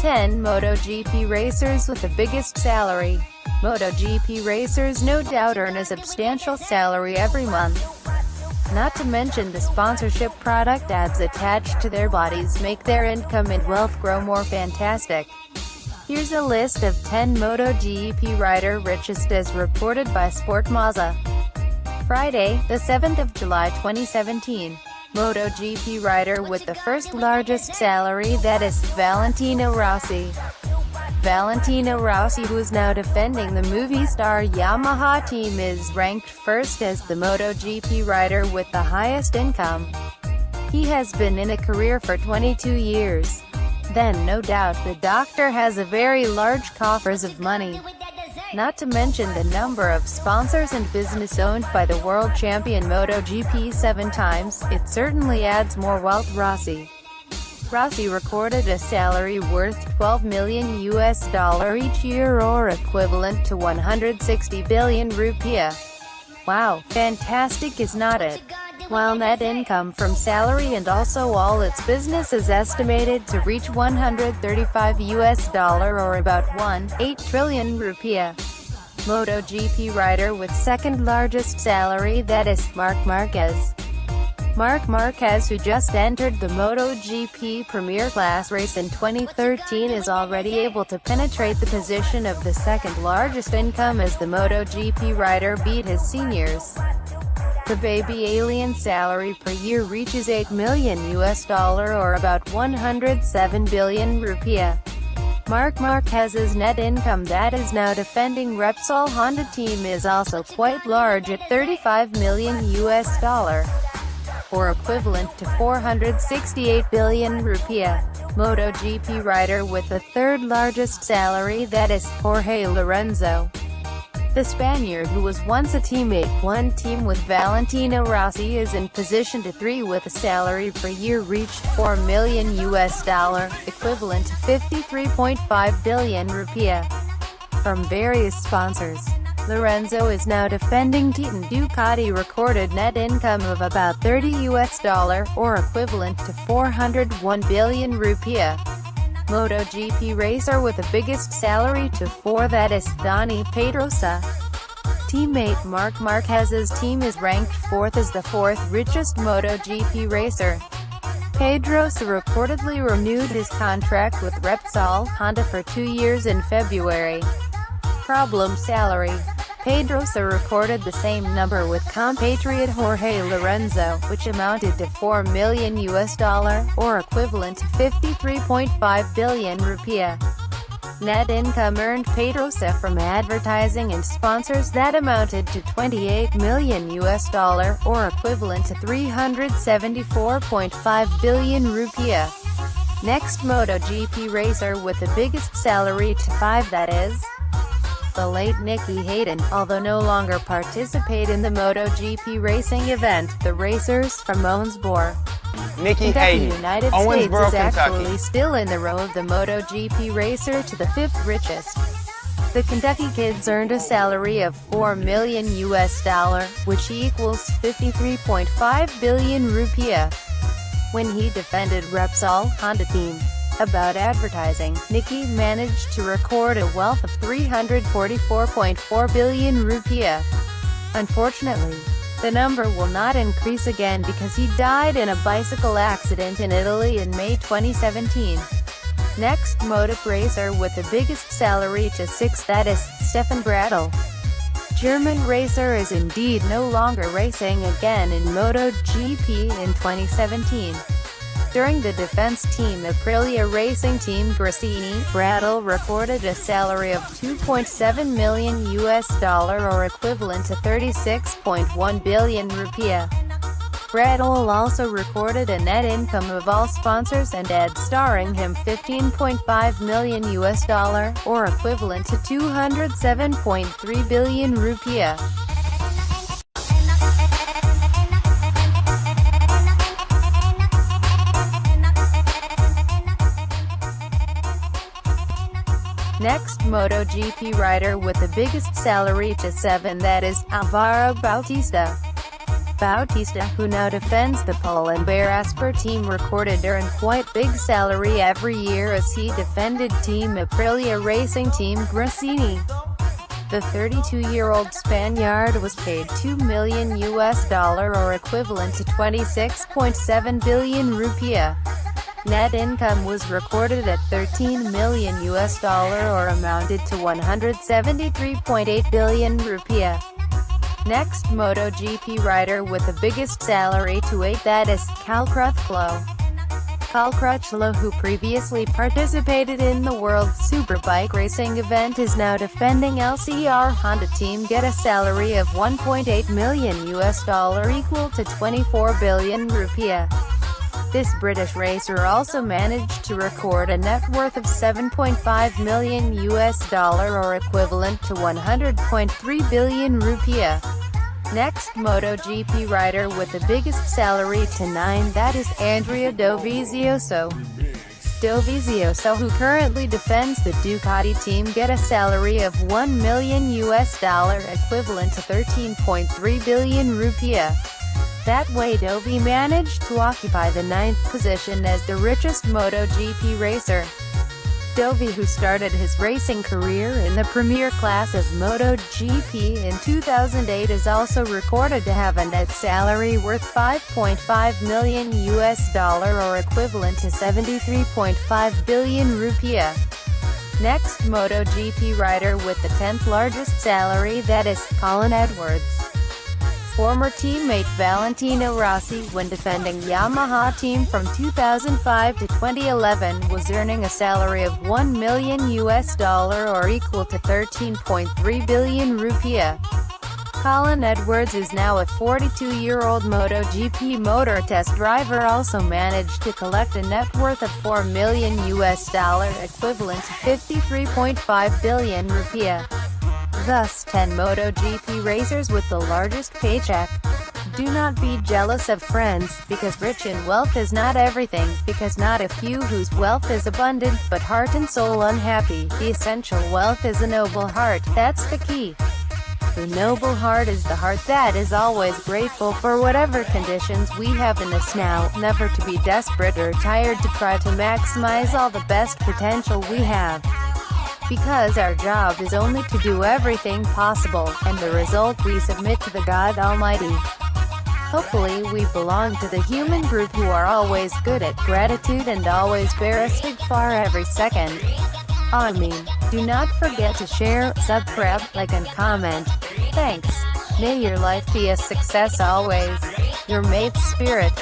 10 MotoGP racers with the biggest salary. MotoGP racers no doubt earn a substantial salary every month. Not to mention the sponsorship product ads attached to their bodies make their income and wealth grow more fantastic. Here's a list of 10 MotoGP rider richest as reported by Sportmaza. Friday, the 7th of July 2017. MotoGP rider with the first largest salary, that is, Valentino Rossi. Valentino Rossi, who is now defending the Movistar Yamaha team, is ranked first as the MotoGP rider with the highest income. He has been in a career for 22 years. Then no doubt the doctor has a very large coffers of money. Not to mention the number of sponsors and business owned by the world champion MotoGP 7 times, it certainly adds more wealth. Rossi recorded a salary worth $12 million each year, or equivalent to 160 billion rupiah. Wow, fantastic, is not it? While net income from salary and also all its business is estimated to reach $135 or about 1.8 trillion rupiah. MotoGP rider with second largest salary, that is, Marc Marquez. Marc Marquez, who just entered the MotoGP Premier Class race in 2013, is already able to penetrate the position of the second largest income as the MotoGP rider beat his seniors. The baby alien salary per year reaches $8 million or about 107 billion rupiah. Marc Marquez's net income, that is now defending Repsol Honda team, is also quite large at $35 million or equivalent to 468 billion rupiah. MotoGP rider with the third largest salary, that is, Jorge Lorenzo. The Spaniard, who was once a teammate, one team with Valentino Rossi, is in position to 3 with a salary per year reached $4 million equivalent to 53.5 billion rupiah. From various sponsors. Lorenzo is now defending Team Ducati recorded net income of about $30 or equivalent to 401 billion rupiah. MotoGP racer with the biggest salary to 4, that is, Dani Pedrosa. Teammate Marc Marquez's team is ranked 4th as the 4th richest MotoGP racer. Pedrosa reportedly renewed his contract with Repsol Honda for 2 years in February. Problem salary. Pedrosa recorded the same number with compatriot Jorge Lorenzo, which amounted to $4 million or equivalent to 53.5 billion rupiah. Net income earned Pedrosa from advertising and sponsors, that amounted to $28 million or equivalent to 374.5 billion rupiah. Next MotoGP racer with the biggest salary to 5, that is, the late Nicky Hayden. Although no longer participate in the MotoGP racing event, the racers from Owensboro, Nicky Kentucky, Hayden, United States, is actually still in the row of the MotoGP racer to the 5th richest. The Kentucky Kids earned a salary of $4 million which equals 53.5 billion rupiah. When he defended Repsol Honda team. About advertising, Nicky managed to record a wealth of 344.4 billion rupiah. Unfortunately, the number will not increase again because he died in a bicycle accident in Italy in May 2017. Next MotoGP racer with the biggest salary to 6, that is, Stefan Bradl. German racer is indeed no longer racing again in MotoGP in 2017. During the defense team Aprilia Racing Team Gresini, Bradl recorded a salary of $2.7 million or equivalent to 36.1 billion rupiah. Bradl also recorded a net income of all sponsors and ads starring him $15.5 million or equivalent to 207.3 billion rupiah. Next MotoGP rider with the biggest salary to 7, that is, Alvaro Bautista. Bautista, who now defends the Pole and Asper team, recorded to earn quite big salary every year as he defended Team Aprilia Racing Team Gresini. The 32-year-old Spaniard was paid $2 million or equivalent to 26.7 billion rupiah. Net income was recorded at $13 million or amounted to 173.8 billion rupiah. Next, MotoGP rider with the biggest salary to 8, that is Calcrutchlow. Calcrutchlow, who previously participated in the World Superbike racing event, is now defending LCR Honda team, get a salary of $1.8 million equal to 24 billion rupiah. This British racer also managed to record a net worth of $7.5 million or equivalent to 100.3 billion rupiah. Next, MotoGP rider with the biggest salary to 9, that is Andrea Dovizioso. Dovizioso, who currently defends the Ducati team, get a salary of $1 million equivalent to 13.3 billion rupiah. That way Dovi managed to occupy the 9th position as the richest MotoGP racer. Dovi, who started his racing career in the premier class of MotoGP in 2008, is also recorded to have a net salary worth $5.5 million or equivalent to 73.5 billion rupiah. Next, MotoGP rider with the 10th largest salary, that is Colin Edwards. Former teammate Valentino Rossi, when defending Yamaha team from 2005 to 2011, was earning a salary of $1 million or equal to 13.3 billion rupiah. Colin Edwards is now a 42-year-old MotoGP motor test driver, also managed to collect a net worth of $4 million equivalent to 53.5 billion rupiah. Thus, 10 MotoGP racers with the largest paycheck. Do not be jealous of friends, because rich in wealth is not everything, because not a few whose wealth is abundant, but heart and soul unhappy. The essential wealth is a noble heart, that's the key. The noble heart is the heart that is always grateful for whatever conditions we have in us now, never to be desperate or tired to try to maximize all the best potential we have. Because our job is only to do everything possible, and the result we submit to the God Almighty. Hopefully we belong to the human group who are always good at gratitude and always bear istighfar every second. Ameen. Do not forget to share, subscribe, like and comment. Thanks. May your life be a success always. Your mate's spirit.